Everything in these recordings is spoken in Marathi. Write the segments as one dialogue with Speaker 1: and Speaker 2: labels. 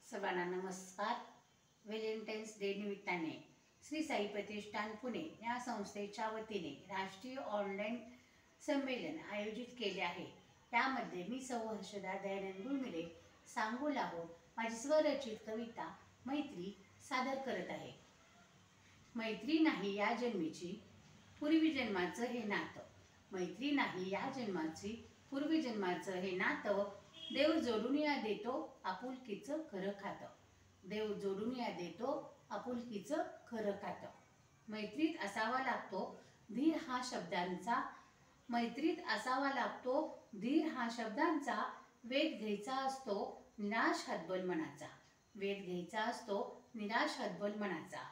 Speaker 1: सर्वांना नमस्कार। व्हॅलेंटाईन्स डे निमित्ताने श्री साई प्रतिष्ठान पुणे या संस्थेच्या वतीने राष्ट्रीय ऑनलाईन संमेलन आयोजित केले आहे। त्यामध्ये मी सौ हर्षदा दयानंद गुळमिरे सांगू लागो माझी स्वरचित कविता मैत्री सादर करत आहे। मैत्री नाही या जन्मीची पूर्वी जन्माचं हे नातं, मैत्री नाही या जन्माची पूर्वी जन्माचं हे नातं, देव जोडून या देतो आपुलकीचं खरं खातं, देव जोडून या देतो आपुलकीचं खरं खातं। मैत्रीत असावा लागतो धीर हा शब्दांचा, मैत्रीत असावा लागतो धीर हा शब्दांचा, वेध घ्यायचा असतो निराश हतबल मनाचा, वेध घ्यायचा असतो निराश हतबल मनाचा।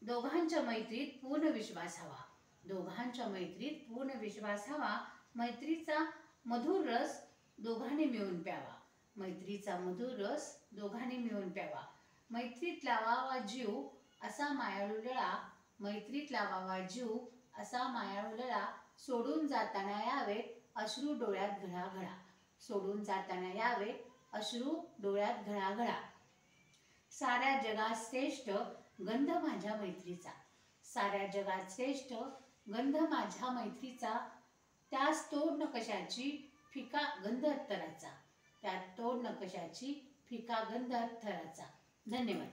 Speaker 1: दोघांच्या मैत्रीत पूर्ण विश्वास हवा, दोघांच्या मैत्रीत पूर्ण विश्वास हवा, मैत्रीचा मधुर रस दोघांनी मिळून प्यावा, मैत्रीचा मधुर रस दोघांनी मिळून प्यावा। मैत्रीत लावावा जीव असा मायाळू लळा, मैत्रीत लावावा जीव असा मायाळू लळा, सोडून जाताना यावे अश्रू डोळ्यात घळाघळा, सोडून जाताना यावे अश्रू डोळ्यात घळाघळा। साऱ्या जगात श्रेष्ठ गंध माझ्या मैत्रीचा, साऱ्या जगात श्रेष्ठ गंध माझ्या मैत्रीचा, त्यास तोड न कशाची फिका गंध अत्तराचा, त्यात तोड न कशाची फिका गंध अत्तराचा। धन्यवाद।